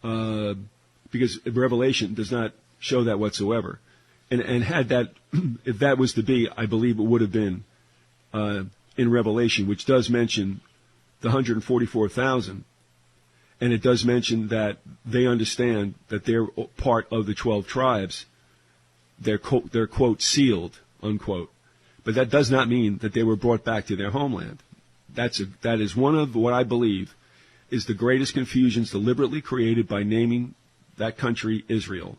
A: because Revelation does not show that whatsoever. And had that, if that was to be, I believe it would have been in Revelation, which does mention the 144,000, and it does mention that they understand that they're part of the 12 tribes. They're quote, sealed, unquote. But that does not mean that they were brought back to their homeland. That is one of what I believe is the greatest confusions deliberately created by naming that country Israel.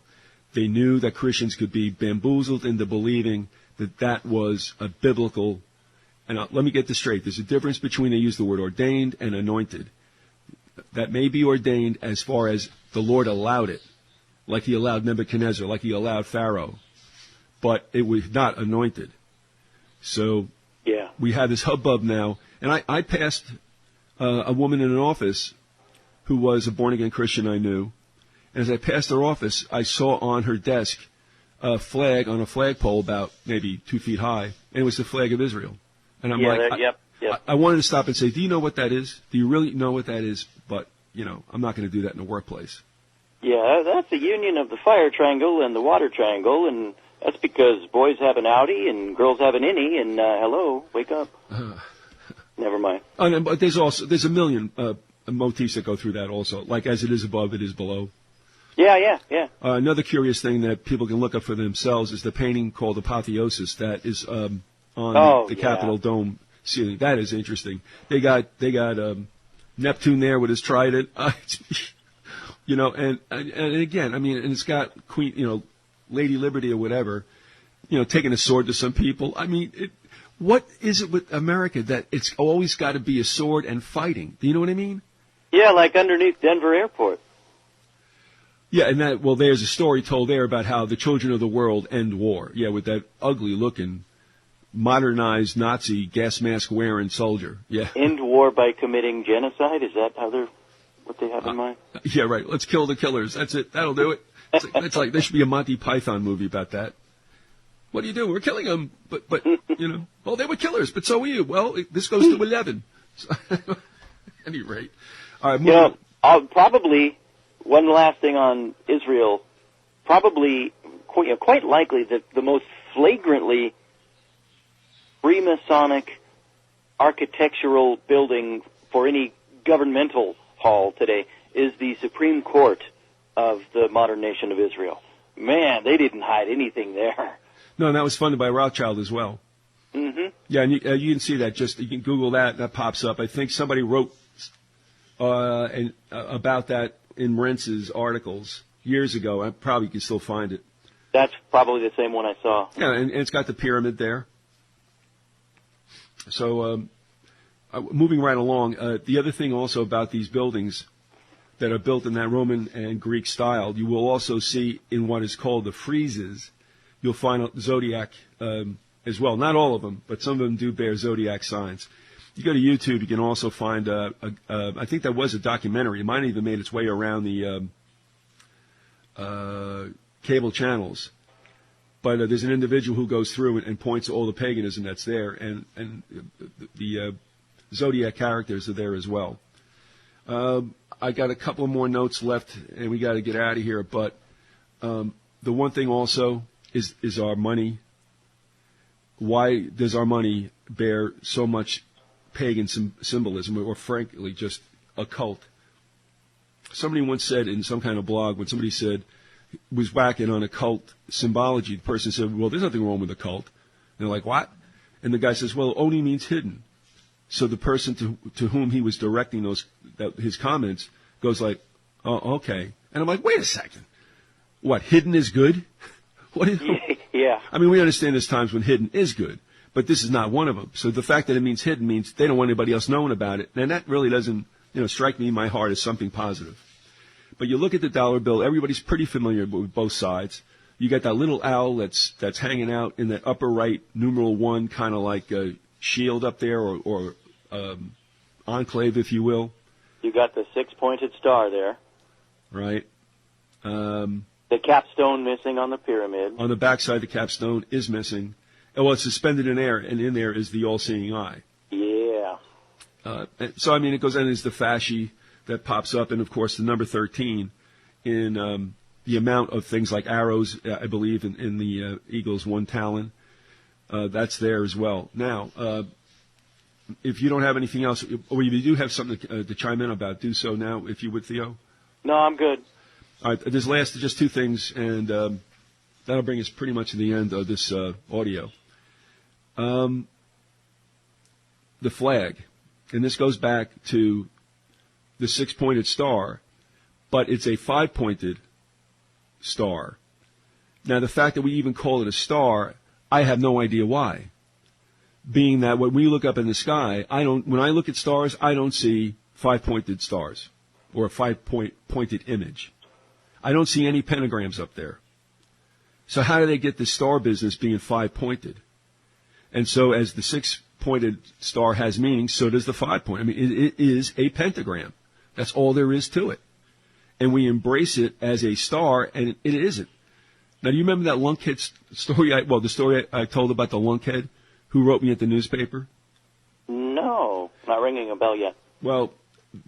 A: They knew that Christians could be bamboozled into believing that that was a biblical, and let me get this straight, there's a difference between, they use the word ordained and anointed. That may be ordained as far as the Lord allowed it, like he allowed Nebuchadnezzar, like he allowed Pharaoh, but it was not anointed. So
C: yeah,
A: we have this hubbub now, and I passed a woman in an office who was a born-again Christian I knew, and as I passed her office, I saw on her desk a flag on a flagpole about maybe 2 feet high, and it was the flag of Israel. And I'm I wanted to stop and say, do you know what that is? Do you really know what that is? But, I'm not going to do that in the workplace.
C: Yeah, that's the union of the fire triangle and the water triangle, and that's because boys have an outie and girls have an innie, and hello, wake up. Never mind.
A: But there's a million motifs that go through that also, like as it is above, it is below.
C: Yeah.
A: Another curious thing that people can look up for themselves is the painting called Apotheosis that is on the Capitol Dome ceiling. That is interesting. They got Neptune there with his trident, and again, and it's got Queen, Lady Liberty or whatever, taking a sword to some people. What is it with America that it's always got to be a sword and fighting? Do you know what I mean?
C: Yeah, like underneath Denver Airport.
A: Yeah, and there's a story told there about how the children of the world end war. Yeah, with that ugly-looking, modernized Nazi gas mask wearing soldier. Yeah.
C: End war by committing genocide? Is that what they have in mind?
A: Yeah, right. Let's kill the killers. That's it. That'll do it. It's like there should be a Monty Python movie about that. What do you do? We're killing them, but well, they were killers, but so were you. Well, this goes to 11. So, at any rate, all right.
C: Probably one last thing on Israel. Probably, quite likely that the most flagrantly Freemasonic architectural building for any governmental hall today is the Supreme Court of the modern nation of Israel. Man, they didn't hide anything there.
A: No, and that was funded by Rothschild as well.
C: Mm-hmm.
A: Yeah, and you can see that. You can Google that, and that pops up. I think somebody wrote about that in Rentz's articles years ago. I probably can still find it.
C: That's probably the same one I saw.
A: Yeah, and it's got the pyramid there. So, moving right along, the other thing also about these buildings that are built in that Roman and Greek style, you will also see in what is called the friezes, you'll find a zodiac as well. Not all of them, but some of them do bear zodiac signs. You go to YouTube, you can also find, I think there was a documentary. It might have even made its way around the cable channels. But there's an individual who goes through and points to all the paganism that's there, and the zodiac characters are there as well. I got a couple more notes left, and we got to get out of here. But the one thing also is our money. Why does our money bear so much pagan symbolism, or frankly, just occult? Somebody once said in some kind of blog, when somebody said was whacking on occult symbology. The person said, well, there's nothing wrong with occult. And they're like, what? And the guy says, well, oni means hidden. So the person to whom he was directing his comments goes like, oh, okay. And I'm like, wait a second. What, hidden is good? What is?
B: Yeah.
A: I mean, we understand there's times when hidden is good, but this is not one of them. So the fact that it means hidden means they don't want anybody else knowing about it. And that really doesn't, strike me in my heart as something positive. But you look at the dollar bill, everybody's pretty familiar with both sides. You got that little owl that's hanging out in that upper right, numeral 1, kind of like a shield up there, or enclave, if you will.
B: You got the 6-pointed star there.
A: Right.
B: The capstone missing on the pyramid.
A: On the backside, the capstone is missing. Well, it's suspended in air, and in there is the all-seeing eye.
B: Yeah.
A: So, I mean, it goes in as the fasci that pops up, and, of course, the number 13 in the amount of things like arrows, I believe, in the eagle's one talon. That's there as well. Now, if you don't have anything else, or you do have something to chime in about, do so now, if you would, Theo.
B: No, I'm good.
A: All right, there's just two things, and that'll bring us pretty much to the end of this audio. The flag, and this goes back to the 6-pointed star, but it's a 5-pointed star. Now, the fact that we even call it a star, I have no idea why. Being that when we look up in the sky, when I look at stars, I don't see 5-pointed stars or a 5-pointed image. I don't see any pentagrams up there. So how do they get the star business being 5-pointed? And so as the 6-pointed star has meaning, so does the 5-point. I mean, it is a pentagram. That's all there is to it. And we embrace it as a star, and it isn't. Now, do you remember that lunkhead story? The story I told about the lunkhead who wrote me at the newspaper?
B: No, not ringing a bell yet.
A: Well,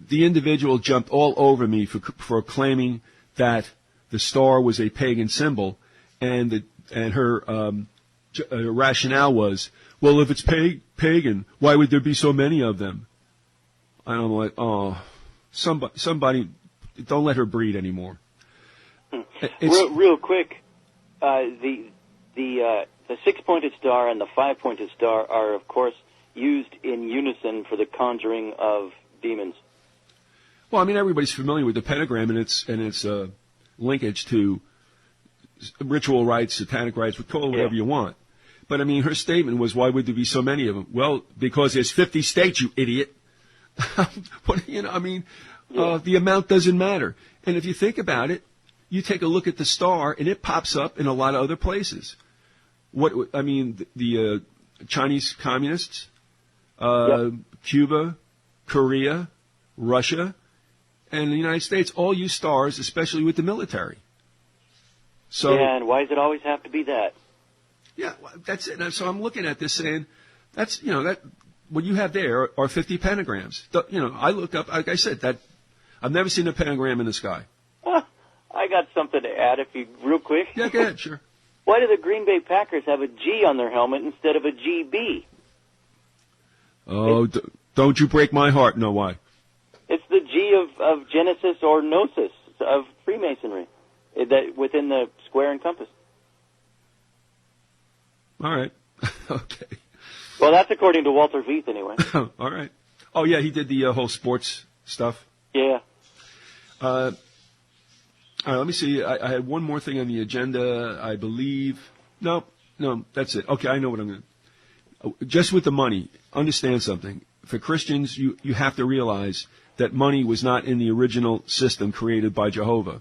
A: the individual jumped all over me for claiming that the star was a pagan symbol, and her rationale was, well, if it's pagan, why would there be so many of them? And I'm like, oh, somebody, don't let her breed anymore.
B: Real quick, the 6-pointed star and the 5-pointed star are, of course, used in unison for the conjuring of demons.
A: Well, I mean, everybody's familiar with the pentagram and its linkage to ritual rites, satanic rites, call it whatever you want. But, I mean, her statement was, why would there be so many of them? Well, because there's 50 states, you idiot. The amount doesn't matter. And if you think about it, you take a look at the star, and it pops up in a lot of other places. The Chinese communists, Cuba, Korea, Russia, and the United States all use stars, especially with the military. So,
B: yeah, and why does it always have to be that?
A: Yeah, that's it. So I'm looking at this saying, that's, that what you have there are 50 pentagrams. I look up, like I said, that I've never seen a pentagram in the sky.
B: I got something to add, real quick.
A: Yeah, go ahead, sure.
B: Why do the Green Bay Packers have a G on their helmet instead of a GB?
A: Oh, don't you break my heart. No, why?
B: It's the G of Genesis or Gnosis of Freemasonry, that within the square and compass.
A: All right. Okay.
B: Well, that's according to Walter Veith, anyway.
A: All right. Oh, yeah, he did the whole sports stuff.
B: Yeah.
A: All right, let me see. I had one more thing on the agenda, I believe. No, that's it. Okay, I know what I'm going to. Just with the money, understand something. For Christians, you have to realize that money was not in the original system created by Jehovah.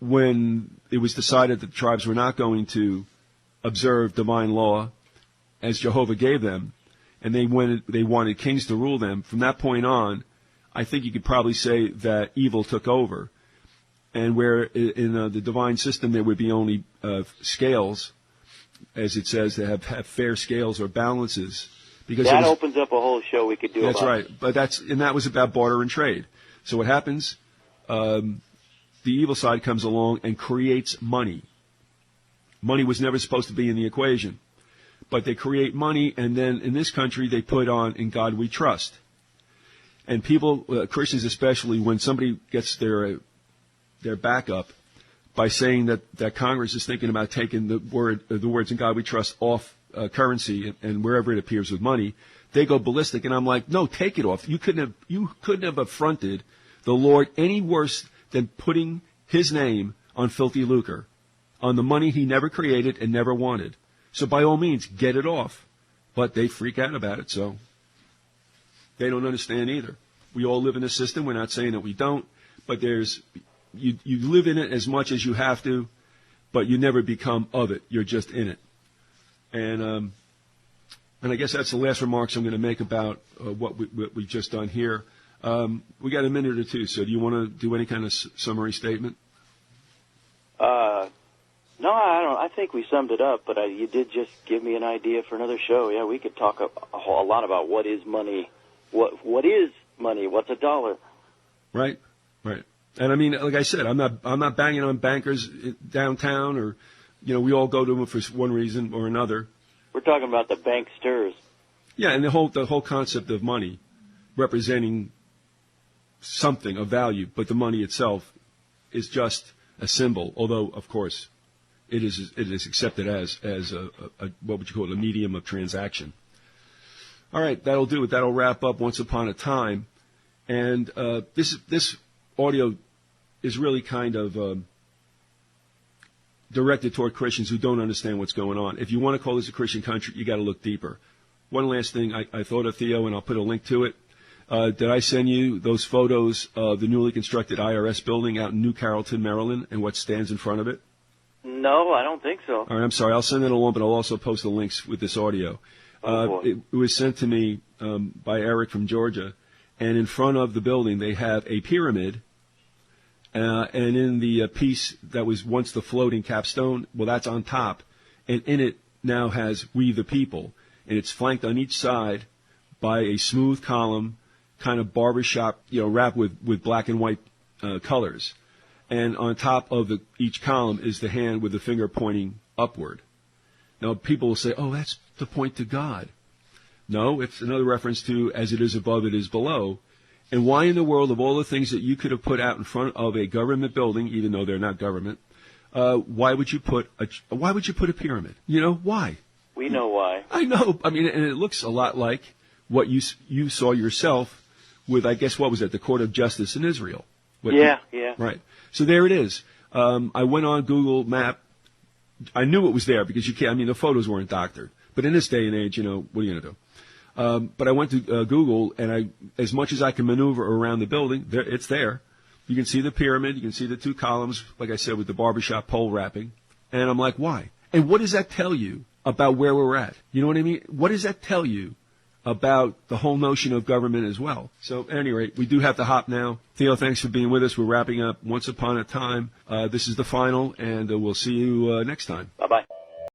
A: When it was decided that the tribes were not going to observe divine law as Jehovah gave them, and they wanted kings to rule them, from that point on, I think you could probably say that evil took over. And where in the divine system there would be only scales, as it says, they have fair scales or balances. Because
B: that opens up a whole show we could do.
A: That's right, but that was about barter and trade. So what happens? The evil side comes along and creates money. Money was never supposed to be in the equation, but they create money, and then in this country they put on "In God We Trust." And people, Christians especially, when somebody gets their back up, by saying that Congress is thinking about taking the words "in God we trust" off currency and wherever it appears with money, they go ballistic. And I'm like, no, take it off. You couldn't have affronted the Lord any worse than putting His name on filthy lucre, on the money He never created and never wanted. So by all means, get it off. But they freak out about it, so they don't understand either. We all live in a system. We're not saying that we don't, but you live in it as much as you have to, but you never become of it. You're just in it. And I guess that's the last remarks I'm going to make about what we've just done here. We got a minute or two, so do you want to do any kind of summary statement?
C: No, I don't. I think we summed it up, but you did just give me an idea for another show. Yeah, we could talk a lot about what is money, what is money, what's a dollar.
A: Right. And I mean, like I said, I'm not banging on bankers downtown, or we all go to them for one reason or another.
C: We're talking about the banksters.
A: Yeah, and the whole concept of money representing something of value, but the money itself is just a symbol. Although, of course, it is accepted as a what would you call it, a medium of transaction. All right, that'll do it. That'll wrap up Once Upon a Time, and this audio is really kind of directed toward Christians who don't understand what's going on. If you want to call this a Christian country, you got to look deeper. One last thing I thought of, Theo, and I'll put a link to it. Did I send you those photos of the newly constructed IRS building out in New Carrollton, Maryland, and what stands in front of it?
C: No, I don't think so.
A: All right, I'm sorry. I'll send it along, but I'll also post the links with this audio. It was sent to me by Eric from Georgia, and in front of the building they have a pyramid, and in the piece that was once the floating capstone, well, that's on top, and in it now has "We the People," and it's flanked on each side by a smooth column, kind of barbershop, wrapped with black and white colors. And on top of each column is the hand with the finger pointing upward. Now, people will say, oh, that's to point to God. No, it's another reference to as it is above, it is below. And why in the world, of all the things that you could have put out in front of a government building, even though they're not government, why would you put a pyramid? Why?
C: We know why.
A: I know. I mean, and it looks a lot like what you saw yourself with, I guess, what was it, the Court of Justice in Israel.
C: Yeah.
A: Right. So there it is. I went on Google Map. I knew it was there because you can't. I mean, the photos weren't doctored. But in this day and age, what are you going to do? But I went to Google, and as much as I can maneuver around the building, it's there. You can see the pyramid. You can see the two columns, like I said, with the barbershop pole wrapping. And I'm like, why? And what does that tell you about where we're at? You know what I mean? What does that tell you about the whole notion of government as well? So at any rate, we do have to hop now. Theo, thanks for being with us. We're wrapping up Once Upon a Time. This is the final, and we'll see you next time.
C: Bye-bye.